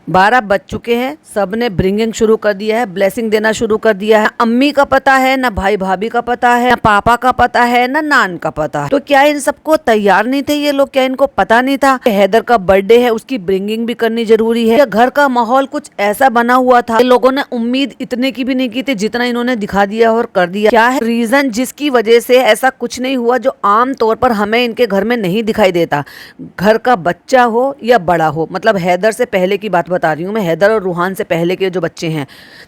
12 बज चुके हैं, सब ने ब्रिंगिंग शुरू कर दिया है, ब्लेसिंग देना शुरू कर दिया है। अम्मी का पता है ना, भाई भाभी का पता है ना, पापा का पता है ना, नान का पता। तो क्या इन सबको तैयार नहीं थे ये लोग? क्या इनको पता नहीं था कि हैदर का बर्थडे है, उसकी ब्रिंगिंग भी करनी जरूरी है? घर का माहौल कुछ ऐसा बना हुआ था, लोगों ने उम्मीद इतने की भी नहीं की थी जितना इन्होंने दिखा दिया और कर दिया। क्या है रीजन जिसकी वजह से ऐसा कुछ नहीं हुआ जो आम तौर पर हमें इनके घर में नहीं दिखाई देता? घर का बच्चा हो या बड़ा हो, मतलब हैदर से पहले की बात बता रही हूँ मैं, हैदर और रूहान से पहले के जो बच्चे हैं,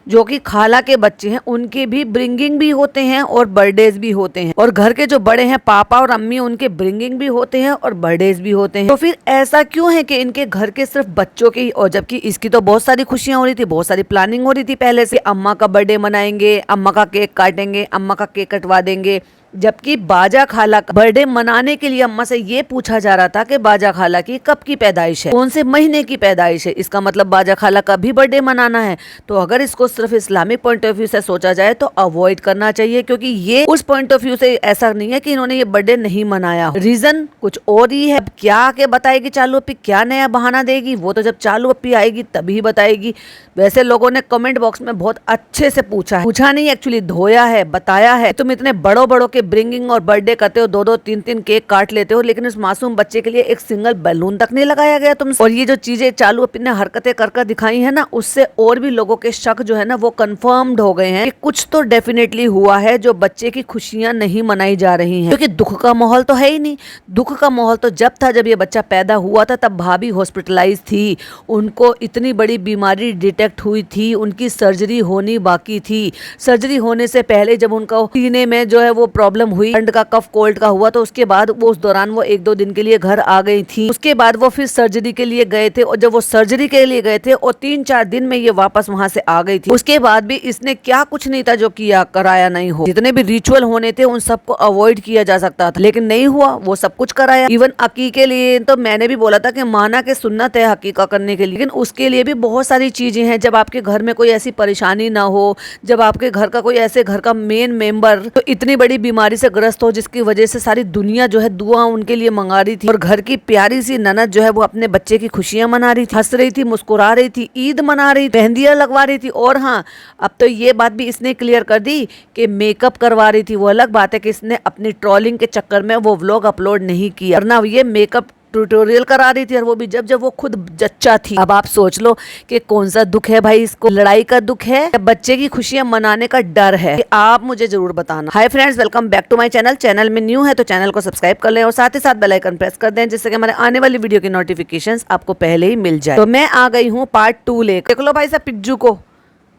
जो कि खाला के बच्चे हैं, उनके भी ब्रिंगिंग भी होते हैं और बर्थडेज भी होते हैं। और घर के जो बड़े हैं, पापा और अम्मी, उनके ब्रिंगिंग भी होते हैं और बर्थडेज भी होते हैं। तो फिर ऐसा क्यों है कि इनके घर के सिर्फ बच्चों के ही, और जबकि इसकी तो बहुत सारी खुशियां हो रही थी, बहुत सारी प्लानिंग हो रही थी पहले से। अम्मा का बर्थडे मनाएंगे, अम्मा का केक काटेंगे, अम्मा का केक कटवा देंगे। जबकि बाजा खाला का बर्थडे मनाने के लिए अम्मा से ये पूछा जा रहा था कि बाजा खाला की कब की पैदाइश है, कौन से महीने की पैदाइश है। इसका मतलब बाजा खाला का भी बर्थडे मनाना है। तो अगर इसको सिर्फ इस्लामिक पॉइंट ऑफ व्यू से सोचा जाए तो अवॉइड करना चाहिए, क्योंकि ये उस पॉइंट ऑफ व्यू से ऐसा नहीं है कि इन्होंने ये बर्थडे नहीं मनाया। रीजन कुछ और ही है। अब क्या आके बताएगी चालू अप्पी, क्या नया बहाना देगी, वो तो जब चालू अप्पी आएगी तभी बताएगी। वैसे लोगों ने कमेंट बॉक्स में बहुत अच्छे से पूछा नहीं, एक्चुअली धोया है, बताया है। तुम इतने बड़ों के ब्रिंगिंग और बर्थडे करते हो, 2-2 3-3 केक काट लेते हो, लेकिन उस मासूम बच्चे के लिए एक सिंगल बैलून तक नहीं लगाया गया तुमसे। और ये जो चीजें चालू अपने हरकतें कर दिखाई है ना, उससे और भी लोगों के शक जो है ना वो कंफर्म्ड हो गए हैं कि कुछ तो डेफिनेटली हुआ है, जो बच्चे की खुशियां नहीं मनाई जा रही हैं। क्योंकि दुख का माहौल तो है ही नहीं। दुख का माहौल तो जब था जब ये बच्चा पैदा हुआ था, तब भाभी हॉस्पिटलाइज थी, उनको इतनी बड़ी बीमारी डिटेक्ट हुई थी, उनकी सर्जरी होनी बाकी थी। सर्जरी होने से पहले जब उनका सीने में जो है वो प्रॉब्लम हुई, ठंड का कफ कोल्ड का हुआ, तो उसके बाद वो उस दौरान वो 1-2 दिन के लिए घर आ गई थी। उसके बाद वो फिर सर्जरी के लिए गए थे, और जब वो सर्जरी के लिए गए थे और 3-4 दिन में ये वापस वहां से आ गई थी। उसके बाद भी इसने क्या कुछ नहीं था जो किया कराया नहीं हो। जितने भी रिचुअल होने थे उन सबको अवॉइड किया जा सकता था, लेकिन नहीं हुआ, वो सब कुछ कराया। इवन अकीके के लिए तो मैंने भी बोला था कि माना के सुन्नत है हकीका करने के लिए, लेकिन उसके लिए भी बहुत सारी चीजें हैं। जब आपके घर में कोई ऐसी परेशानी ना हो, जब आपके घर का कोई ऐसे घर का मेन मेंबर तो इतनी बड़ी बीमारी से ग्रस्त हो जिसकी वजह से सारी दुनिया जो है दुआ उनके लिए मंगा रही थी, और घर की प्यारी सी ननद जो है वो अपने बच्चे की खुशियां मना रही थी, हंस रही थी, मुस्कुरा रही थी, ईद मना रही थी, मेहंदियां लगवा रही थी। और हाँ, अब तो ये बात भी इसने क्लियर कर दी कि मेकअप करवा रही थी। वो अलग बात है कि इसने अपनी ट्रोलिंग के चक्कर में वो व्लॉग अपलोड नहीं किया, वरना ये मेकअप ट्यूटोरियल करा रही थी, और वो भी जब वो खुद जच्चा थी। अब आप सोच लो कि कौन सा दुख है भाई, इसको लड़ाई का दुख है या बच्चे की खुशियां मनाने का डर है? आप मुझे जरूर बताना। Hi friends, welcome back to my channel. Channel में न्यू है तो चैनल को सब्सक्राइब कर लें और साथ ही साथ बेल आइकन प्रेस कर दें, जिससे कि हमारे आने वाली वीडियो की नोटिफिकेशंस आपको पहले ही मिल जाए। तो मैं आ गई हूँ पार्ट 2 लेकर। देख लो भाई साहब, पिज्जू को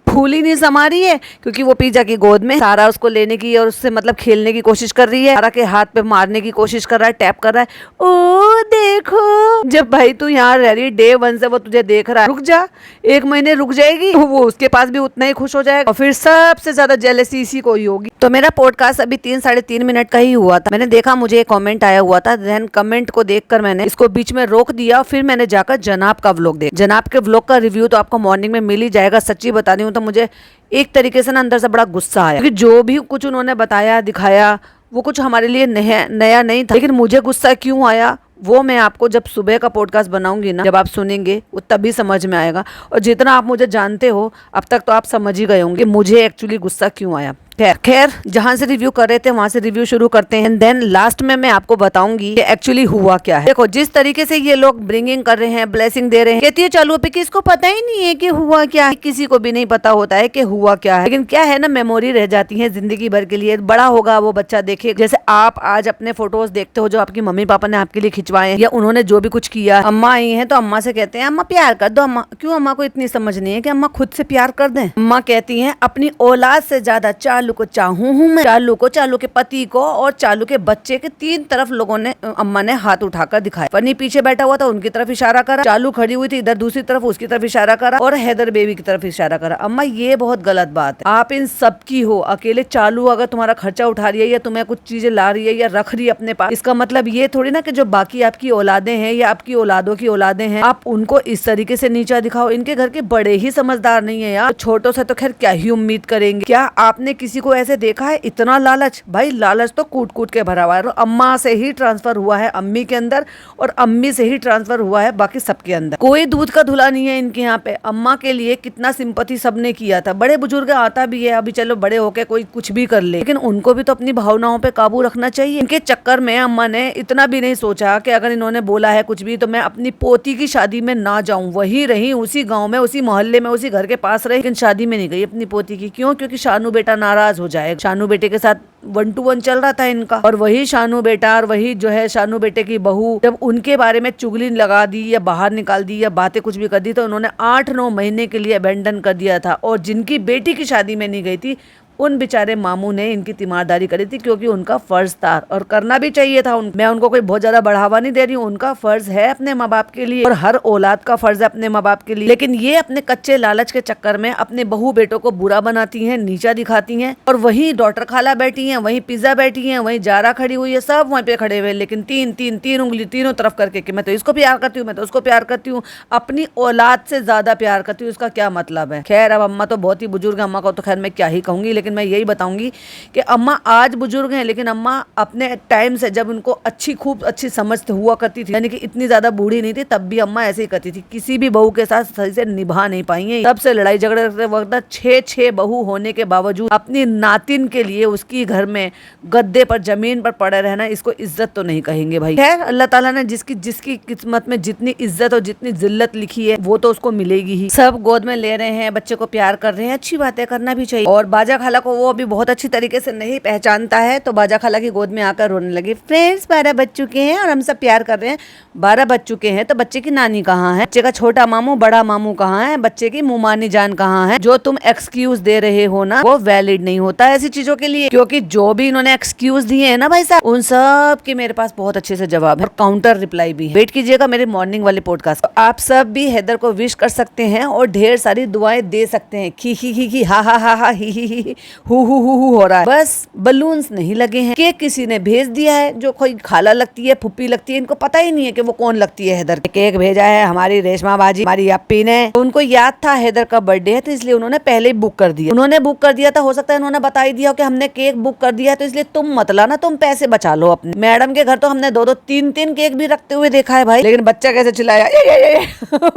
फूल ही नहीं समा रही है, क्योंकि वो पिज्जा की गोद में सारा उसको लेने की और उससे मतलब खेलने की कोशिश कर रही है, सारा के हाथ पे मारने की कोशिश कर रहा है, टैप कर रहा है। ओ देखो, जब भाई तू यहाँ रह रही डे 1 से वो तुझे देख रहा है, रुक जा, 1 महीने रुक जाएगी तो वो उसके पास भी उतना ही खुश हो जाएगा, और फिर सबसे ज्यादा जेलसी इसी को ही होगी। तो मेरा पॉडकास्ट अभी 3-3.5 मिनट का ही हुआ था। मैंने देखा मुझे एक कमेंट आया हुआ था, देन कमेंट को देखकर मैंने इसको बीच में रोक दिया, फिर मैंने जाकर जनाब का व्लॉग देखा। जनाब के व्लॉग का रिव्यू तो आपको मॉर्निंग में मिल ही जाएगा। सच्ची बता रही हूँ तो मुझे एक तरीके से ना अंदर से बड़ा गुस्सा आया, क्योंकि जो भी कुछ उन्होंने बताया दिखाया वो कुछ हमारे लिए नया नहीं था। लेकिन मुझे गुस्सा क्यों आया वो मैं आपको जब सुबह का पॉडकास्ट बनाऊंगी ना, जब आप सुनेंगे वो तभी समझ में आएगा। और जितना आप मुझे जानते हो अब तक तो आप समझ ही गए होंगे मुझे एक्चुअली गुस्सा क्यों आया। खैर, जहां से रिव्यू कर रहे थे वहां से रिव्यू शुरू करते हैं, देन लास्ट में मैं आपको बताऊंगी कि एक्चुअली हुआ क्या है। देखो, जिस तरीके से ये लोग ब्रिंगिंग कर रहे हैं, ब्लेसिंग दे रहे हैं, कहती है चालू पे कि इसको पता ही नहीं है कि हुआ क्या है। किसी को भी नहीं पता होता है कि हुआ क्या है, लेकिन क्या है ना, मेमोरी रह जाती है जिंदगी भर के लिए। बड़ा होगा वो बच्चा देखे, जैसे आप आज अपने फोटोज देखते हो जो आपकी मम्मी पापा ने आपके लिए खिंचवाए या उन्होंने जो भी कुछ किया। अम्मा आई है तो अम्मा से कहते हैं अम्मा प्यार कर दो। अम्मा क्यों? अम्मा को इतनी समझ नहीं है कि अम्मा खुद से प्यार कर दें। अम्मा कहती है अपनी औलाद से ज्यादा चालू को चाहूं हूँ मैं। चालू को, चालू के पति को और चालू के बच्चे के 3 तरफ लोगों ने, अम्मा ने हाथ उठाकर दिखाया। फनी पीछे बैठा हुआ था, उनकी तरफ इशारा करा। चालू खड़ी हुई थी इधर दूसरी तरफ, उसकी तरफ इशारा करा, और हैदर बेबी की तरफ इशारा करा। अम्मा ये बहुत गलत बात है, आप इन सब की हो। अकेले चालू अगर तुम्हारा खर्चा उठा रही है या तुम्हें कुछ चीजें ला रही है या रख रही है अपने पास, इसका मतलब ये थोड़ी ना कि जो बाकी आपकी औलादे हैं या आपकी औलादों की औलादे हैं आप उनको इस तरीके से नीचा दिखाओ। इनके घर के बड़े ही समझदार नहीं है यार, छोटों से तो खैर क्या ही उम्मीद करेंगे। क्या आपने किसी किसी को ऐसे देखा है इतना लालच? भाई लालच तो कूट कूट के भरा हुआ है। अम्मा से ही ट्रांसफर हुआ है अम्मी के अंदर, और अम्मी से ही ट्रांसफर हुआ है बाकी सबके अंदर। कोई दूध का धुला नहीं है इनके यहाँ पे। अम्मा के लिए कितना सिंपैथी सबने किया था। बड़े बुजुर्ग आता भी है, अभी चलो बड़े होके कोई कुछ भी कर ले, लेकिन उनको भी तो अपनी भावनाओं पे काबू रखना चाहिए। इनके चक्कर में अम्मा ने इतना भी नहीं सोचा कि अगर इन्होंने बोला है कुछ भी तो मैं अपनी पोती की शादी में ना जाऊं। वही रही, उसी गांव में, उसी मोहल्ले में, उसी घर के पास रही, लेकिन शादी में नहीं गई अपनी पोती की। क्यों? क्योंकि शानू बेटा नाराज हो जाएगा। शानू बेटे के साथ 1 to 1 चल रहा था इनका, और वही शानू बेटा और वही जो है शानू बेटे की बहू जब उनके बारे में चुगली लगा दी या बाहर निकाल दी या बातें कुछ भी कर दी, तो उन्होंने 8-9 महीने के लिए अबेंडन कर दिया था। और जिनकी बेटी की शादी में नहीं गई थी उन बेचारे मामू ने इनकी तीमारदारी करी थी, क्योंकि उनका फर्ज था और करना भी चाहिए था। मैं उनको कोई बहुत ज्यादा बढ़ावा नहीं दे रही हूँ, उनका फर्ज है अपने माँ बाप के लिए, और हर औलाद का फर्ज है अपने माँ बाप के लिए। लेकिन ये अपने कच्चे लालच के चक्कर में अपने बहू बेटों को बुरा बनाती हैं, नीचा दिखाती हैं, और वही डॉक्टर खाला बैठी हैं, वही पिज्जा बैठी हैं, वही जारा खड़ी हुई है, सब वहीं पे खड़े हुए, लेकिन तीन उंगली तीनों तरफ करके कि मैं तो इसको प्यार करती हूँ, मैं तो उसको प्यार करती हूँ, अपनी औलाद से ज्यादा प्यार करती हूँ। इसका क्या मतलब है? खैर अब अम्मा तो बहुत ही बुजुर्ग, अम्मा को तो खैर मैं क्या ही कहूंगी, लेकिन मैं यही बताऊंगी कि अम्मा आज बुजुर्ग हैं, लेकिन अम्मा अपने टाइम से जब उनको खूब अच्छी समझ हुआ करती थी, यानी कि इतनी ज्यादा बूढ़ी नहीं थी, तब भी अम्मा ऐसे ही करती थी। किसी भी बहू के साथ सही से निभा नहीं पाई है। तब से लड़ाई झगड़े करते वक्त 6 बहू होने के बावजूद अपनी नातिन के लिए उसकी घर में गद्दे पर जमीन पर पड़े रहना, इसको इज्जत तो नहीं कहेंगे भाई। खैर अल्लाह ताला ने जिसकी किस्मत में जितनी इज्जत और जितनी जिल्लत लिखी है वो तो उसको मिलेगी ही। सब गोद में ले रहे हैं, बच्चे को प्यार कर रहे हैं, अच्छी बातें करना भी चाहिए। और बाजा खाला को वो अभी बहुत अच्छी तरीके से नहीं पहचानता है, तो बाजा खाला की गोद में आकर रोने लगी। फ्रेंड्स 12 बज चुके हैं और हम सब प्यार कर रहे हैं। 12 बज चुके हैं तो बच्चे की नानी कहाँ है? बच्चे का छोटा मामू बड़ा मामू कहाँ है? बच्चे की मुमानी जान कहाँ है? जो तुम एक्सक्यूज दे रहे हो ना, वो वैलिड नहीं होता ऐसी चीजों के लिए, क्योंकि जो भी इन्होंने एक्सक्यूज दिए है ना भाई साहब, उन सब के मेरे पास बहुत अच्छे से जवाब है और काउंटर रिप्लाई भी है। वेट कीजिएगा मेरे मॉर्निंग वाले पॉडकास्ट। आप सब भी हैदर को विश कर सकते हैं और ढेर सारी दुआएं दे सकते हैं। खी हा हा ही हु हो रहा है, बस बलून्स नहीं लगे हैं। केक किसी ने भेज दिया है, जो कोई खाला लगती है, फुप्पी लगती है, इनको पता ही नहीं है कि वो कौन लगती है हैदर। केक भेजा है हमारी रेशमा बाजी, हमारी अप्पी ने। उनको याद था हैदर का बर्थडे है, तो इसलिए उन्होंने पहले ही बुक कर दिया। उन्होंने बुक कर दिया था, हो सकता है उन्होंने बता ही दिया कि हमने केक बुक कर दिया है, तो इसलिए तुम मत लाना, तुम पैसे बचा लो अपने। मैडम के घर तो हमने 2-2 3-3 केक भी रखते हुए देखा है भाई, लेकिन बच्चा कैसे चिल्लाया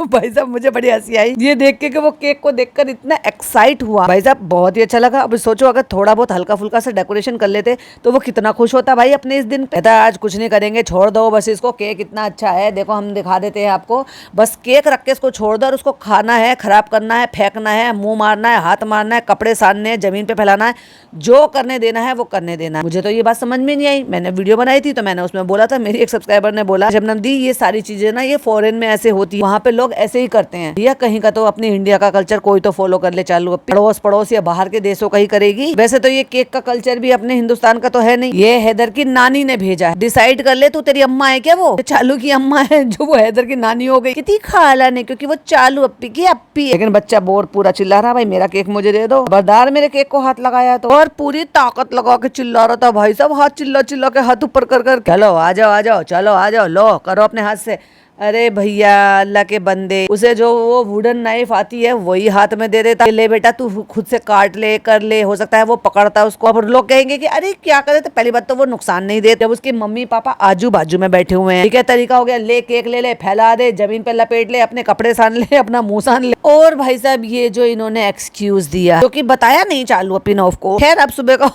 भाई साहब मुझे बड़ी हंसी आई ये देख के कि वो केक को देखकर इतना एक्साइट हुआ। भाई साहब बहुत ही अच्छा लगा। अब सोचो अगर थोड़ा बहुत हल्का फुल्का सा डेकोरेशन कर लेते तो वो कितना खुश होता भाई अपने इस दिन। कहता आज कुछ नहीं करेंगे, छोड़ दो बस इसको, केक इतना अच्छा है, देखो हम दिखा देते हैं आपको, बस केक रख के इसको छोड़ दो और उसको खाना है, खराब करना है, फेंकना है, मुंह मारना है, हाथ मारना है, कपड़े सानने हैं, जमीन पे फैलाना है, जो करने देना है वो करने देना है। मुझे तो ये बात समझ में नहीं आई। मैंने वीडियो बनाई थी तो मैंने उसमें बोला था, मेरी एक सब्सक्राइबर ने बोला शबनम दी ये सारी चीजें ना ये फॉरेन में ऐसे होती है, वहाँ पे लोग ऐसे ही करते हैं। या कहीं का तो अपने इंडिया का कल्चर कोई तो फॉलो कर ले, चालू पड़ोस या बाहर के देशों का ही करेगी। वैसे तो ये केक का कल्चर भी अपने हिंदुस्तान का तो है नहीं, ये हैदर की नानी ने भेजा है। डिसाइड कर ले तू, तेरी अम्मा है क्या वो? चालू की अम्मा है जो वो हैदर की नानी हो गई। कितनी खाला ने, क्योंकि वो चालू अप्पी की अप्पी है। लेकिन बच्चा बोर पूरा चिल्ला रहा भाई मेरा केक मुझे दे दो। बरदार मेरे केक को हाथ लगाया तो, और पूरी ताकत लगा के चिल्ला रहा था भाई साहब, हाथ चिल्ला के हाथ ऊपर कर चलो आ जाओ चलो आ जाओ, लो करो अपने हाथ से। अरे भैया अल्लाह के बंदे, उसे जो वो वुडन नाइफ आती है वही हाथ में दे देता, ले बेटा तू खुद से काट ले कर ले। हो सकता है वो पकड़ता है उसको। अब लोग कहेंगे कि अरे क्या करे, तो पहली बात तो वो नुकसान नहीं देते जब उसके मम्मी पापा आजू बाजू में बैठे हुए हैं। ठीक है, तरीका हो गया, ले केक ले फैला दे, जमीन पे लपेट ले, अपने कपड़े सान ले, अपना मुंह सान ले। और भाई साहब ये जो इन्होंने एक्सक्यूज दिया, जो कि बताया नहीं चालू अपिनोफ को। खैर अब सुबह का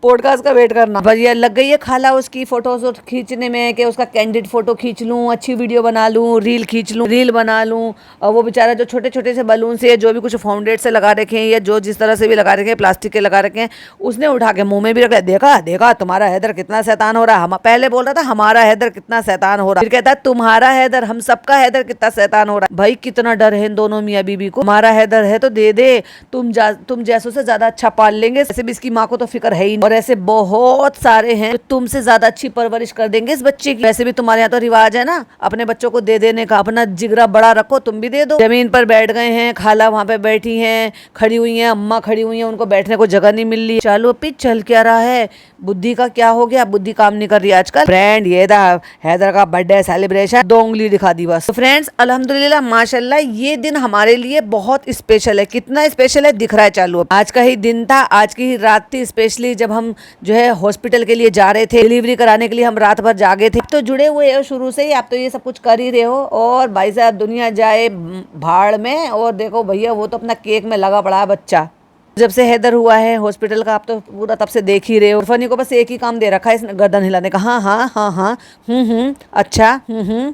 पॉडकास्ट का वेट करना, भैया लग गई है खाला उसकी फोटोज खींचने में कि उसका कैंडिड फोटो खींच लूं, अच्छी वीडियो बना लूं, रील बना लूं। और वो बेचारा जो छोटे छोटे से बलून से जो भी कुछ फाउंडेड से लगा रखे हैं या जो जिस तरह से भी लगा रखे हैं, प्लास्टिक के लगा रखे हैं, उसने उठा के मुंह में भी रखा। देखा तुम्हारा हैदर कितना शैतान हो रहा है। हम पहले बोल रहा था हमारा हैदर कितना शैतान हो रहा है, फिर कहता है तुम्हारा हैदर, हम सबका हैदर कितना शैतान हो रहा है। भाई कितना डर है इन दोनों मियाँ बीबी को। हमारा हैदर है तो दे दे, तुम जैसों से ज्यादा अच्छा पाल लेंगे। ऐसे भी इसकी माँ को तो फिक्र है ही नहीं, और ऐसे बहुत सारे हैं जो तुमसे ज्यादा अच्छी परवरिश कर देंगे इस बच्चे की। वैसे भी तुम्हारे यहाँ तो रिवाज है ना अपने बच्चों को दे देने का, अपना जिगरा बड़ा रखो, तुम भी दे दो। जमीन पर बैठ गए हैं, खाला वहां पे बैठी हैं, खड़ी हुई हैं, अम्मा खड़ी हुई हैं, उनको बैठने को जगह नहीं मिल रही। चलो पी चल क्या रहा है, बुद्धि का क्या हो गया, बुद्धि काम नहीं कर रही आजकल। फ्रेंड ये था हैदर का बर्थडे सेलिब्रेशन, 2 उंगली दिखा दी बस। तो फ्रेंड्स अल्हम्दुलिल्लाह माशाल्लाह ये दिन हमारे लिए बहुत स्पेशल है। कितना स्पेशल है दिख रहा है चालू। आज का ही दिन था, आज की ही रात थी, स्पेशली जब हम जो है हॉस्पिटल के लिए जा रहे थे, डिलीवरी कराने के लिए हम रात भर जागे थे। तो जुड़े हुए हो शुरू से ही, आप तो ये सब कुछ कर ही रहे हो। और भाई साहब दुनिया जाए भाड़ में, और देखो भैया वो तो अपना केक में लगा पड़ा है बच्चा। जब से हैदर हुआ है हॉस्पिटल का, आप तो पूरा तब से देख ही रहे हो। फनी को बस एक ही काम दे रखा है इसने, गर्दन हिलाने का। हाँ हाँ हाँ हाँ अच्छा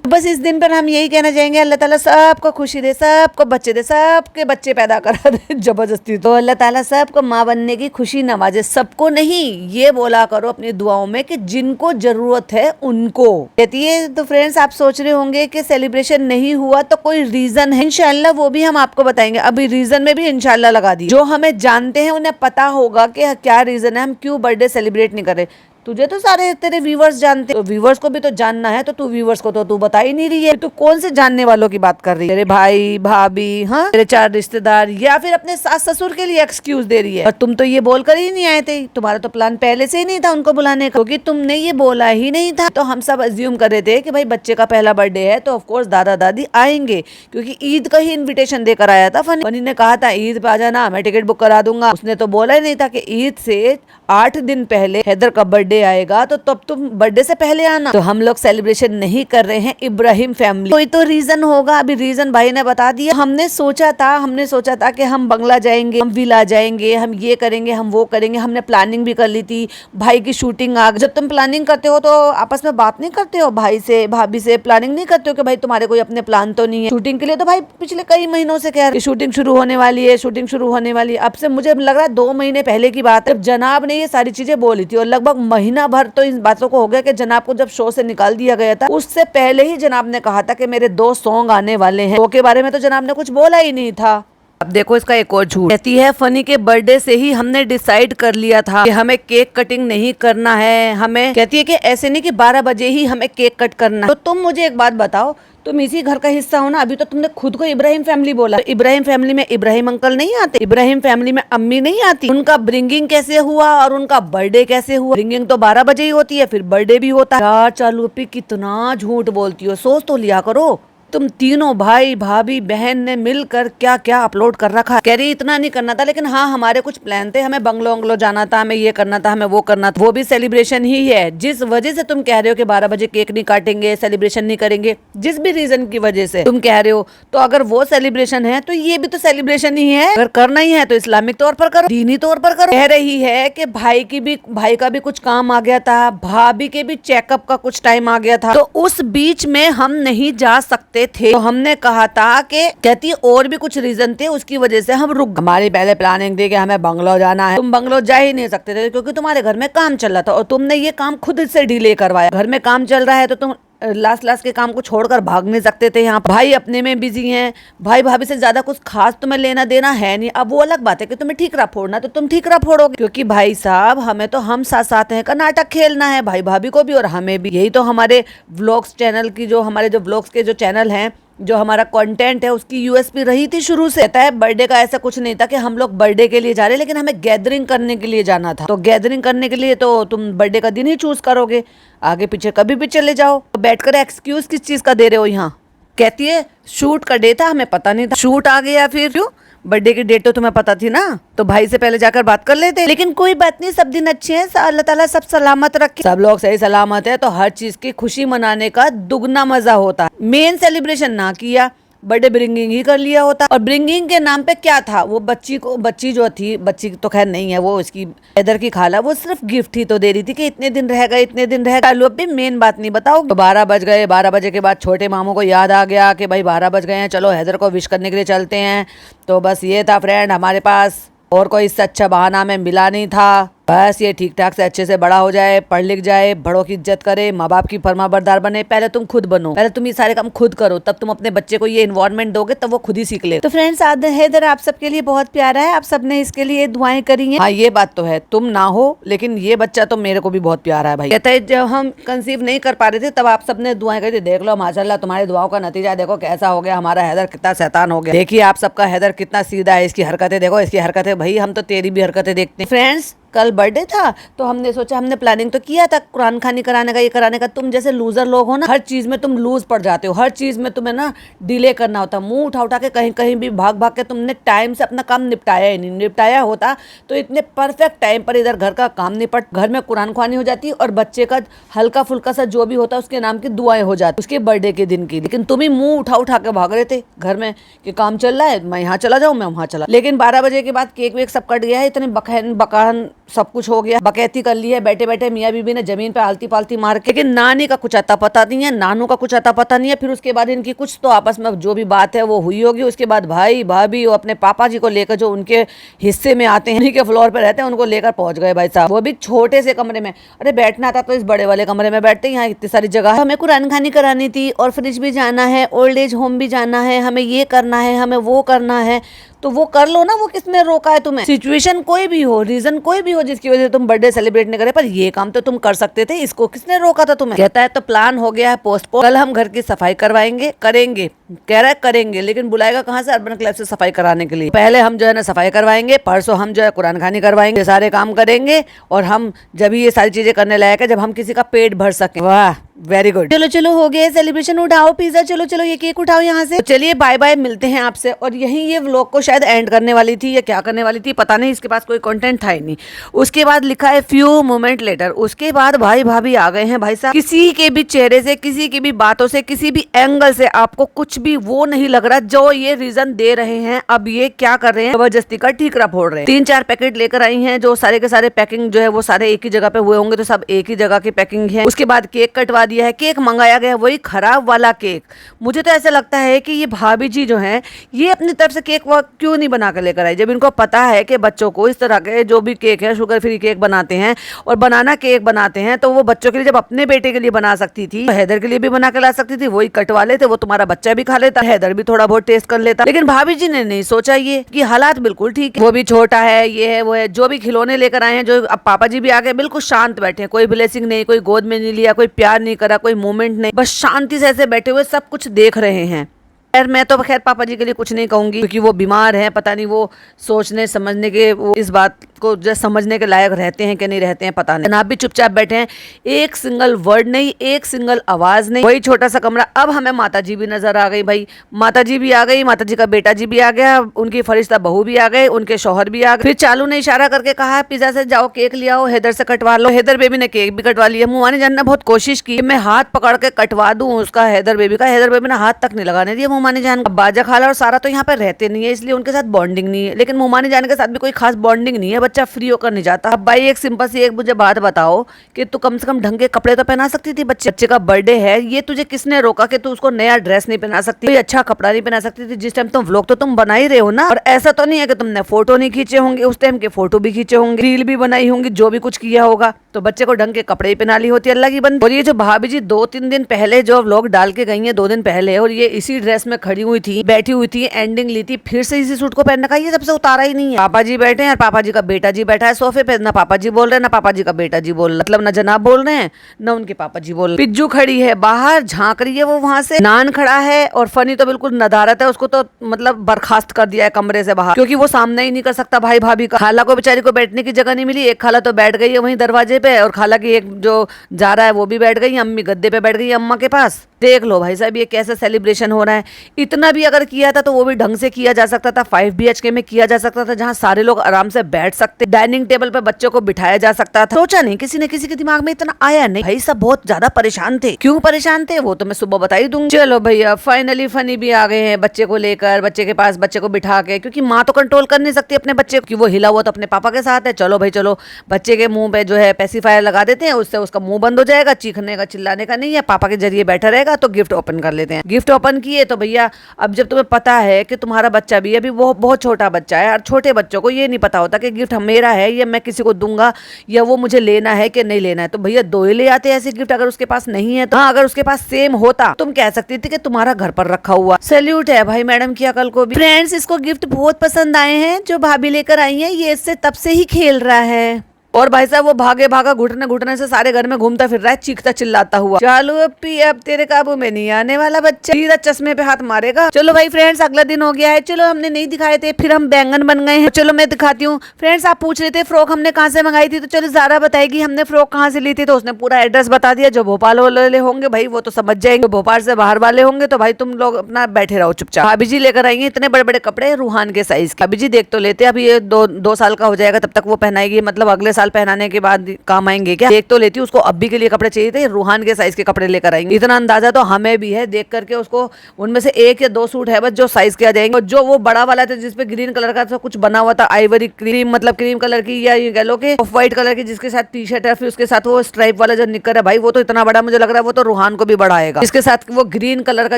बस इस दिन पर हम यही कहना चाहेंगे अल्लाह ताला सबको खुशी दे, सबको बच्चे दे, सबके बच्चे पैदा करा दे जबरदस्ती। तो अल्लाह ताला सबको माँ बनने की खुशी नवाजे, सबको नहीं, ये बोला करो अपनी दुआओं में कि जिनको जरूरत है उनको कहती है। तो फ्रेंड्स आप सोच रहे होंगे कि सेलिब्रेशन नहीं हुआ तो कोई रीजन है, इंशाल्लाह वो भी हम आपको बताएंगे। अभी रीजन में भी इंशाल्लाह लगा दी। जो हमें जानते हैं उन्हें पता होगा कि क्या रीजन है हम क्यों बर्थडे सेलिब्रेट नहीं कर रहे। तुझे तो सारे तेरे व्यूवर्स जानते, तो व्यूवर्स को भी तो जानना है, तो तू व्यूवर्स को तो तू बता ही नहीं रही है। तू कौन से जानने वालों की बात कर रही है? तेरे भाई भाभी, हाँ तेरे 4 रिश्तेदार, या फिर अपने सास ससुर के लिए एक्सक्यूज दे रही है। और तुम तो ये बोलकर ही नहीं आए थे, तुम्हारा तो प्लान पहले से ही नहीं था उनको बुलाने का, क्योंकि तुमने ये बोला ही नहीं था। तो हम सब अज्यूम कर रहे थे कि भाई बच्चे का पहला बर्थडे है तो ऑफकोर्स दादा दादी आएंगे, क्योंकि ईद का ही इन्विटेशन देकर आया था फनी ने कहा था ईद पे आ जाना, मैं टिकट बुक करा दूंगा। उसने तो बोला ही नहीं था कि ईद से 8 दिन पहले हैदर का बर्थडे आएगा, तो तब तुम बर्थडे से पहले आना। तो हम लोग सेलिब्रेशन नहीं कर रहे हैं इब्राहिम फैमिली। कोई तो रीजन होगा, अभी रीजन भाई ने बता दिया। हमने सोचा था कि हम बंगला जाएंगे, हम विला जाएंगे, हम ये करेंगे, हम वो करेंगे। हमने प्लानिंग भी कर ली थी। भाई की शूटिंग आ गई। जब तुम प्लानिंग करते हो तो आपस में बात नहीं करते हो भाई से भाभी से, प्लानिंग नहीं करते हो कि भाई तुम्हारे कोई अपने प्लान तो नहीं है शूटिंग के लिए? तो भाई पिछले कई महीनों से कह रहे शूटिंग शुरू होने वाली है, शूटिंग शुरू होने वाली है। अब से मुझे लग रहा है 2 महीने पहले की बात है, जनाब ने ये सारी चीजें बोली थी। और लगभग महीना भर तो इन बातों को हो गया कि जनाब को जब शो से निकाल दिया गया था, उससे पहले ही जनाब ने कहा था कि मेरे 2 सॉन्ग आने वाले हैं। शो के बारे में तो जनाब ने कुछ बोला ही नहीं था। अब देखो इसका एक और झूठ। कहती है फनी के बर्थडे से ही हमने डिसाइड कर लिया था कि हमें केक कटिंग नहीं करना है। हमें कहती है कि ऐसे नहीं कि 12 बजे ही हमें केक कट करना है। तो तुम मुझे एक बात बताओ, तुम इसी घर का हिस्सा हो ना। अभी तो तुमने खुद को इब्राहिम फैमिली बोला। इब्राहिम फैमिली में इब्राहिम अंकल नहीं आते, इब्राहिम फैमिली में अम्मी नहीं आती। उनका ब्रिंगिंग कैसे हुआ और उनका बर्थडे कैसे हुआ? ब्रिंगिंग तो 12 बजे ही होती है, फिर बर्थडे भी होता है। यार चालू पे कितना झूठ बोलती हो, सोच तो लिया करो। तुम तीनों भाई भाभी बहन ने मिलकर क्या क्या अपलोड कर रखा है। कह रही इतना नहीं करना था, लेकिन हाँ हमारे कुछ प्लान थे, हमें बंगलो वंगलो जाना था, हमें ये करना था, हमें वो करना था। वो भी सेलिब्रेशन ही है। जिस वजह से तुम कह रहे हो कि 12 बजे केक नहीं काटेंगे, सेलिब्रेशन नहीं करेंगे, जिस भी रीजन की वजह से तुम कह रहे हो, तो अगर वो सेलिब्रेशन है तो ये भी तो सेलिब्रेशन ही है। अगर करना ही है तो इस्लामिक तौर पर करो, दीनी तौर पर करो। कह रही है कि भाई का भी कुछ काम आ गया था, भाभी के भी चेकअप का कुछ टाइम आ गया था, तो उस बीच में हम नहीं जा सकते थे। तो हमने कहा था कि कहती और भी कुछ रीजन थे, उसकी वजह से हम रुक। हमारी पहले प्लानिंग थी कि हमें बंगलो जाना है। तुम बंगलो जा ही नहीं सकते थे क्योंकि तुम्हारे घर में काम चल रहा था, और तुमने ये काम खुद से डिले करवाया। घर में काम चल रहा है तो तुम लास्ट के काम को छोड़कर भाग नहीं सकते थे। यहाँ भाई अपने में बिजी हैं, भाई भाभी से ज्यादा कुछ खास तुम्हें लेना देना है नहीं। अब वो अलग बात है कि तुम्हें ठीकरा फोड़ना तो तुम ठीकरा फोड़ोगे, क्योंकि भाई साहब हमें तो हम साथ हैं का नाटक खेलना है, भाई भाभी को भी और हमें भी। यही तो हमारे व्लॉग्स चैनल की हमारे व्लॉग्स के जो चैनल हैं, जो हमारा कंटेंट है, उसकी यूएसपी रही थी शुरू से। कहता है बर्थडे का ऐसा कुछ नहीं था कि हम लोग बर्थडे के लिए जा रहे, लेकिन हमें गैदरिंग करने के लिए जाना था। तो गैदरिंग करने के लिए तो तुम बर्थडे का दिन ही चूज करोगे, आगे पीछे कभी भी चले जाओ। तो बैठकर एक्सक्यूज किस चीज का दे रहे हो यहाँ? कहती है शूट का डे था, हमें पता नहीं था। शूट आ गया फिर क्यों? बर्थडे की डेट तो तुम्हें पता थी ना, तो भाई से पहले जाकर बात कर लेते। लेकिन कोई बात नहीं, सब दिन अच्छे हैं, अल्लाह ताला सब सलामत रखे। सब लोग सही सलामत है तो हर चीज की खुशी मनाने का दुगना मजा होता है। मेन सेलिब्रेशन ना किया, बर्थडे ब्रिंगिंग ही कर लिया होता। और ब्रिंगिंग के नाम पे क्या था, वो बच्ची जो थी, बच्ची तो खैर नहीं है, वो इसकी हैदर की खाला, वो सिर्फ गिफ्ट ही तो दे रही थी कि इतने दिन रह गए, इतने दिन रह गए। अब भी मेन बात नहीं बताओ। तो 12 बज गए, 12 बजे के बाद छोटे मामू को याद आ गया कि भाई 12 बज गए हैं, चलो हैदर को विश करने के लिए चलते हैं। तो बस ये था फ्रेंड हमारे पास, और कोई इससे अच्छा बहाना हमें मिला नहीं था। बस ये ठीक ठाक से अच्छे से बड़ा हो जाए, पढ़ लिख जाए, बड़ों की इज्जत करे, माँ बाप की फरमाबरदार बने। पहले तुम खुद बनो, पहले तुम ये सारे काम खुद करो, तब तुम अपने बच्चे को ये इन्वायरमेंट दोगे तब वो खुद ही सीख ले। तो फ्रेंड्स, हैदर आप सबके लिए बहुत प्यारा है, आप सबने इसके लिए दुआएं करी हैं। हाँ, ये बात तो है, तुम ना हो लेकिन ये बच्चा तो मेरे को भी बहुत प्यारा है भाई। कहता है जब हम कंसीव नहीं कर पा रहे थे तब आप सबने दुआएं करी, देख लो माशाल्लाह तुम्हारी दुआओं का नतीजा देखो कैसा हो गया। हमारा हैदर कितना शैतान हो गया। देखिए आप सबका हैदर कितना सीधा है, इसकी हरकतें देखो, इसकी हरकतें। भाई हम तो तेरी भी हरकतें देखते हैं। फ्रेंड्स, कल बर्थडे था तो हमने सोचा, हमने प्लानिंग तो किया था कुरान खानी कराने का, ये कराने का। तुम जैसे लूजर लोग हो ना, हर चीज में तुम लूज पड़ जाते हो, हर चीज में तुम्हें ना डिले करना होता, मुंह उठा उठा के कहीं कहीं भी भाग भाग के तुमने टाइम से अपना काम निपटाया ही नहीं। निपटाया होता तो इतने परफेक्ट टाइम पर इधर घर का काम निपट, घर में कुरान खानी हो जाती और बच्चे का हल्का फुल्का सा जो भी होता उसके नाम की दुआएं हो जाती उसके बर्थडे के दिन की। लेकिन तुम ही मुंह उठा उठा के भाग रहे थे घर में कि काम चल रहा है, मैं यहाँ चला जाऊँ, मैं वहाँ चला। लेकिन 12 बजे के बाद केक वेक सब कट गया है, इतने बखैन बकान सब कुछ हो गया, बकैती कर ली है बैठे बैठे मियाँ बीबी ने जमीन पे आलती पालती मार के। लेकिन नानी का कुछ अता पता नहीं है, नानू का कुछ अता पता नहीं है। फिर उसके बाद इनकी कुछ तो आपस में जो भी बात है वो हुई होगी। उसके बाद भाई भाभी वो अपने पापा जी को लेकर जो उनके हिस्से में आते हैं, उन्हीं के फ्लोर पे रहते हैं, उनको लेकर पहुंच गए भाई साहब, वो भी छोटे से कमरे में। अरे बैठना था तो इस बड़े वाले कमरे में बैठते, यहाँ इतनी सारी जगह है। हमें कुरान खानी करानी थी और फ्रिज भी जाना है, ओल्ड एज होम भी जाना है, हमें ये करना है, हमें वो करना है, तो वो कर लो ना। वो किसने रोका है तुम्हें? सिचुएशन कोई भी हो, रीजन कोई भी हो जिसकी वजह से तुम बर्थडे सेलिब्रेट नहीं करे, पर ये काम तो तुम कर सकते थे, इसको किसने रोका था तुम्हें? कहता है तो प्लान हो गया है पोस्टपोन, कल हम घर की सफाई करवाएंगे, करेंगे, कह रहा है करेंगे, लेकिन बुलाएगा कहाँ से अर्बन क्लब से सफाई कराने के लिए? पहले हम जो है ना सफाई करवाएंगे, परसों हम जो है कुरान खानी करवाएंगे, सारे काम करेंगे और हम जब ये सारी चीजें करने लायक है जब हम किसी का पेट भर सके। वाह, वेरी गुड। चलो चलो हो गया सेलिब्रेशन, उठाओ पिज्जा, चलो चलो ये केक उठाओ यहाँ से। तो चलिए बाय बाय, मिलते हैं आपसे। और यही ये व्लॉग को शायद एंड करने वाली थी या क्या करने वाली थी पता नहीं, इसके पास कोई कंटेंट था ही नहीं। उसके बाद लिखा है फ्यू मोमेंट लेटर। उसके बाद भाई भाभी आ गए हैं भाई साहब। किसी के भी चेहरे से, किसी की भी बातों से, किसी भी एंगल से आपको कुछ भी वो नहीं लग रहा जो ये रीजन दे रहे हैं। अब ये क्या कर रहे हैं, जबरदस्ती का ठीकरा फोड़ रहे हैं। 3-4 पैकेट लेकर आई हैं जो सारे के सारे पैकिंग जो है वो सारे एक ही जगह पे हुए होंगे, तो सब एक ही जगह की पैकिंग है। उसके बाद केक कटवा दिया है, केक मंगाया गया वही खराब वाला केक। मुझे तो ऐसा लगता है कि ये भाभी जी जो हैं ये अपनी तरफ से केक क्यों नहीं बना कर लेकर आई, जब इनको पता है कि बच्चों को इस तरह के जो भी केक है शुगर फ्री केक बनाते हैं और बनाना केक बनाते हैं, तो वो बच्चों के लिए जब अपने बेटे के लिए बना सकती थी, हैदर के लिए भी बना के ला सकती थी, वही कटवा लेते, वो तुम्हारा बच्चा भी खा लेता, हैदर भी थोड़ा बहुत टेस्ट कर लेता। लेकिन भाभी जी ने नहीं सोचा ये कि हालात बिल्कुल ठीक है, वो भी छोटा है, ये है वो है। जो भी खिलौने लेकर आए हैं, जो अब पापा जी भी आ गए, बिल्कुल शांत बैठे हैं, कोई ब्लेसिंग नहीं, कोई गोद में नहीं लिया, कोई प्यार नहीं करा, कोई मोमेंट नहीं, बस शांति से ऐसे बैठे हुए सब कुछ देख रहे हैं। खैर मैं तो खैर पापा जी के लिए कुछ नहीं कहूंगी क्योंकि वो बीमार हैं, पता नहीं वो सोचने समझने के, वो इस बात को जो समझने के लायक रहते हैं कि नहीं रहते हैं पता नहीं। जनाब भी चुपचाप बैठे हैं, एक सिंगल वर्ड नहीं, एक सिंगल आवाज नहीं, वही छोटा सा कमरा। अब हमें माता जी भी नजर आ गई भाई, माता जी भी आ गई, माता जी का बेटा जी भी आ गया, उनकी फरिश्ता बहू भी आ गए, उनके शौहर भी आ गए। फिर चालू ने इशारा करके कहा पिज्जा से जाओ केक ले आओ, हैदर से कटवा लो। हैदर बेबी ने केक भी कटवा लिया। मुमानी जान ने बहुत कोशिश की मैं हाथ पकड़ के कटवा दूं उसका हैदर बेबी का, हैदर बेबी ने हाथ तक नहीं लगाने दिया मुमानी जान। अब बाजा खाला और सारा तो यहाँ पे रहते नहीं है इसलिए उनके साथ बॉन्डिंग नहीं है, लेकिन मुमानी जान के साथ भी कोई खास बॉन्डिंग नहीं है, बच्चा फ्री होकर नहीं जाता। अब भाई एक सिंपल सी एक मुझे बात बताओ कि तू कम से कम ढंग के कपड़े तो पहना सकती थी, बच्चे का बर्थडे है, ये तुझे किसने रोका कि तू उसको नया ड्रेस नहीं पहना सकती, कोई अच्छा कपड़ा नहीं पहना सकती थी? जिस टाइम तुम व्लॉग तो तुम बना ही रहे हो ना, और ऐसा तो नहीं है कि तुमने फोटो नहीं खींचे होंगे, उस टाइम के फोटो भी खींचे होंगे, रील भी बनाई होंगी, जो भी कुछ किया होगा, तो बच्चे को ढंग के कपड़े ही पहना ली होती, अल्लाह की बंद। और ये जो भाभी जी 2-3 दिन पहले जो व्लॉग डाल के गई है, 2 दिन पहले, और ये इसी ड्रेस में खड़ी हुई थी, बैठी हुई थी, एंडिंग ली थी, फिर से इसी सूट को पहन रखा, ये सबसे उतारा ही नहीं है। पापा जी बैठे हैं और पापा जी का बेटा जी बैठा है सोफे पे, ना पापा जी बोल रहे हैं ना पापा जी का बेटा जी बोल रहे, मतलब ना जनाब बोल रहे हैं ना उनके पापा जी बोल रहे। पिज्जू खड़ी है बाहर, झांक रही है वो वहां से। नान खड़ा है और फनी तो बिल्कुल नदारत है, उसको तो मतलब बर्खास्त कर दिया है कमरे से बाहर, क्योंकि वो सामने ही नहीं कर सकता भाई भाभी का। खाला को बेचारी को बैठने की जगह नहीं मिली, एक खाला तो बैठ गई है वहीं दरवाजे पे, और खाला की एक जो जा रहा है वो भी बैठ गई, अम्मी गद्दे पे बैठ गई अम्मा के पास। देख लो भाई साहब ये कैसे सेलिब्रेशन हो रहा है। इतना भी अगर किया था तो वो भी ढंग से किया जा सकता था, 5 BHK में किया जा सकता था, जहां सारे लोग आराम से बैठ सकते, डाइनिंग टेबल पे बच्चों को बिठाया जा सकता था। सोचा नहीं, किसी ने किसी के दिमाग में इतना आया नहीं। भाई सब बहुत ज्यादा परेशान थे, क्यों परेशान थे वो तो मैं सुबह बता ही दूंगी। चलो भैया फाइनली फनी भी आ गए हैं बच्चे को लेकर, बच्चे के पास बच्चे को बिठा के, क्योंकि माँ तो कंट्रोल कर नहीं सकती अपने बच्चे को, वो हिला हुआ तो अपने पापा के साथ है। चलो भाई चलो, बच्चे के मुंह पे जो है पेसिफायर लगा देते हैं, उससे उसका मुंह बंद हो जाएगा, चीखने का चिल्लाने का नहीं है, पापा के जरिए बैठा रहेगा। तो गिफ्ट ओपन कर लेते हैं। गिफ्ट ओपन किए तो भैया अब जब तुम्हें पता है कि तुम्हारा बच्चा भी अभी वो बहुत छोटा बच्चा है, और छोटे बच्चों को ये नहीं पता होता कि गिफ्ट गिफ्ट मेरा है या मैं किसी को दूंगा या वो मुझे लेना है कि नहीं लेना है, तो भैया दो ही ले आते ऐसे गिफ्ट। अगर उसके पास नहीं है तो हाँ, अगर उसके पास सेम होता तुम कह सकती थी कि तुम्हारा घर पर रखा हुआ। सैल्यूट है भाई मैडम की अकल को भी। फ्रेंड्स, इसको गिफ्ट बहुत पसंद आए हैं जो भाभी लेकर आई है, ये इससे तब से ही खेल रहा है। और भाई साहब वो भागे भागा घुटने घुटने से सारे घर में घूमता फिर रहा है, चीखता चिल्लाता हुआ। चलो अपी, अब तेरे काबू में नहीं आने वाला बच्चा, सीधा चश्मे पे हाथ मारेगा। चलो भाई फ्रेंड्स, अगला दिन हो गया है। चलो हमने नहीं दिखाए थे, फिर हम बैंगन बन गए हैं। चलो मैं दिखाती हूँ। फ्रेंड्स, आप पूछ रहे थे फ्रॉक हमने कहाँ से मंगाई थी, तो चलो ज़ारा बताएगी हमने फ्रॉक कहाँ से ली थी। तो उसने पूरा एड्रेस बता दिया। जो भोपाल वाले होंगे भाई वो तो समझ जाएंगे, भोपाल से बाहर वाले होंगे तो भाई तुम लोग अपना बैठे रहो चुपचाप। भाभी जी लेकर आएंगे इतने बड़े बड़े कपड़े रूहान के साइज के। भाभी जी देख तो लेते, अभी ये दो साल का हो जाएगा, तब तक वो पहनाएगी, मतलब अगले साल पहनाने के बाद काम आएंगे क्या। देख तो लेती, उसको अब्बी के लिए कपड़े चाहिए थे, रूहान के साइज के कपड़े लेकर आएंगे। इतना अंदाजा तो हमें भी है देख करके। उसको उनमें से 1 या 2 सूट है बस जो साइज के आ जाएंगे। जो वो बड़ा वाला था जिसपे ग्रीन कलर का तो कुछ बना हुआ था, आइवरी क्रीम, मतलब क्रीम कलर की या ये कह लो कि ऑफ व्हाइट कलर की, जिसके साथ टी शर्ट है, फिर उसके साथ वो स्ट्राइप वाला जो निकर है भाई, वो तो इतना बड़ा मुझे लग रहा है वो तो रूहान को भी बड़ा आएगा। इसके साथ वो ग्रीन कलर का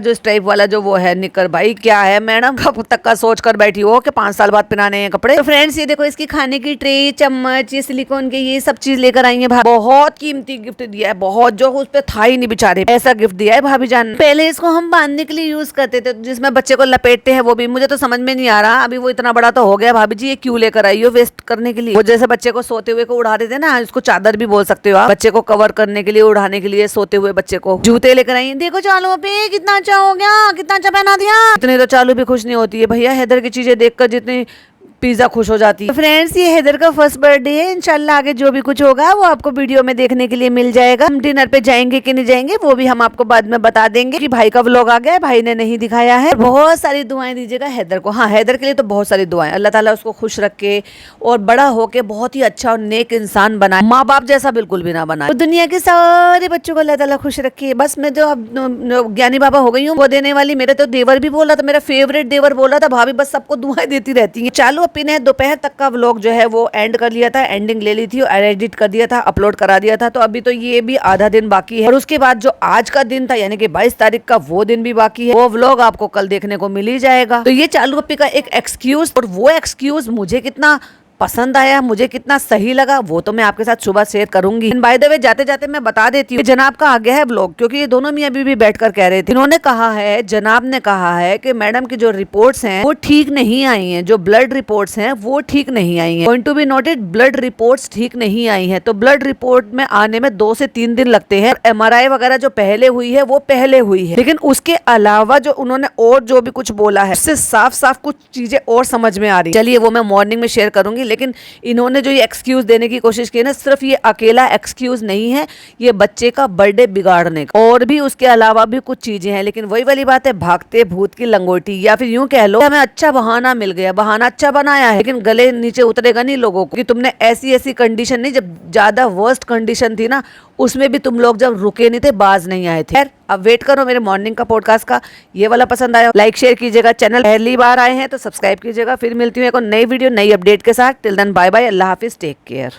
जो स्ट्राइप वाला जो वो है निकर, भाई क्या है मैडम, कब तक का सोच कर बैठी हो कि 5 साल बाद पहनाने हैं कपड़े। तो फ्रेंड्स, ये देखो इसकी खाने की ट्रे, चम्मच, ये सिलिकॉन के, ये सब चीज लेकर आई है। बहुत कीमती गिफ्ट दिया है, बहुत, जो उस पे था ही नहीं बेचारे, ऐसा गिफ्ट दिया है भाभी जान। पहले इसको हम बांधने के लिए यूज करते थे, जिसमें बच्चे को लपेटते हैं, वो भी मुझे तो समझ में नहीं आ रहा। अभी वो इतना बड़ा तो हो गया, भाभी जी ये क्यों लेकर आई हो वेस्ट करने के लिए। वो जैसे बच्चे को सोते हुए को उड़ा देते ना, इसको चादर भी बोल सकते हो आप, बच्चे को कवर करने के लिए, उड़ाने के लिए, सोते हुए बच्चे को। जूते लेकर आई, देखो चालू पे कितना अच्छा हो गया, कितना अच्छा पहना दिया। इतनी तो चालू भी खुश नहीं होती है भैया हैदर की चीजें देखकर जितनी पिज्जा खुश हो जाती है। फ्रेंड्स, ये हैदर का फर्स्ट बर्थडे है, इंशाल्लाह आगे जो भी कुछ होगा वो आपको वीडियो में देखने के लिए मिल जाएगा। हम डिनर पे जाएंगे कि नहीं जाएंगे वो भी हम आपको बाद में बता देंगे कि भाई का व्लॉग आ गया है, भाई ने नहीं दिखाया है। बहुत सारी दुआएं दीजिएगा हैदर को। हाँ, हैदर के लिए तो बहुत सारी दुआएं, अल्लाह ताला उसको खुश रखे और बड़ा होके बहुत ही अच्छा और नेक इंसान बनाए, माँ बाप जैसा बिल्कुल भी ना बनाए। तो दुनिया के सारे बच्चों को अल्लाह ताला खुश रखे। बस मैं जो अब ज्ञानी बाबा हो गई हूँ वो देने वाली। मेरे तो देवर भी बोला था, मेरा फेवरेट देवर बोला था, भाभी बस सबको दुआएं देती रहती है। चालू अपी ने दोपहर तक का व्लॉग जो है वो एंड कर लिया था, एंडिंग ले ली थी और एडिट कर दिया था, अपलोड करा दिया था। तो अभी तो ये भी आधा दिन बाकी है और उसके बाद जो आज का दिन था यानी कि 22 तारीख का, वो दिन भी बाकी है। वो व्लॉग आपको कल देखने को मिल ही जाएगा। तो ये चालू अपी का एक एक्सक्यूज, और वो एक्सक्यूज मुझे कितना पसंद आया, मुझे कितना सही लगा, वो तो मैं आपके साथ सुबह शेयर करूंगी। बाय द वे, जाते जाते मैं बता देती हूँ जनाब का आ गया है ब्लॉग, क्योंकि ये दोनों मियां बीवी बैठकर कह रहे थे। इन्होंने कहा है, जनाब ने कहा है कि मैडम की जो रिपोर्ट्स हैं वो ठीक नहीं आई हैं, जो ब्लड रिपोर्ट्स हैं वो ठीक नहीं आई हैं। Point to be noted, blood reports ठीक नहीं आई हैं। तो ब्लड रिपोर्ट में आने में 2 से 3 दिन लगते हैं। MRI वगैरह जो पहले हुई है वो पहले हुई है, लेकिन उसके अलावा जो उन्होंने और जो भी कुछ बोला है उससे साफ साफ कुछ चीजें और समझ में आ रही। चलिए वो मैं मॉर्निंग में शेयर करूंगी। लेकिन इन्होंने जो ये एक्सक्यूज देने की कोशिश की ना, सिर्फ ये अकेला एक्सक्यूज नहीं है, ये बच्चे का बर्थडे बिगाड़ने का, और भी उसके अलावा भी कुछ चीजें हैं। लेकिन वही वाली बात है, भागते भूत की लंगोटी, या फिर यूं कह लो हमें अच्छा बहाना मिल गया, बहाना अच्छा बनाया है, लेकिन गले नीचे उतरेगा नहीं लोगों को कि तुमने ऐसी कंडीशन नहीं, जब ज्यादा वर्स्ट कंडीशन थी ना उसमें भी तुम लोग जब रुके नहीं थे, बाज नहीं आए थे। खैर, अब वेट करो मेरे मॉर्निंग का पॉडकास्ट का। ये वाला पसंद आया लाइक शेयर कीजिएगा, चैनल पहली बार आए हैं तो सब्सक्राइब कीजिएगा। फिर मिलती हूँ एक नई वीडियो नई अपडेट के साथ। टिल देन बाय बाय, अल्लाह हाफिज, टेक केयर।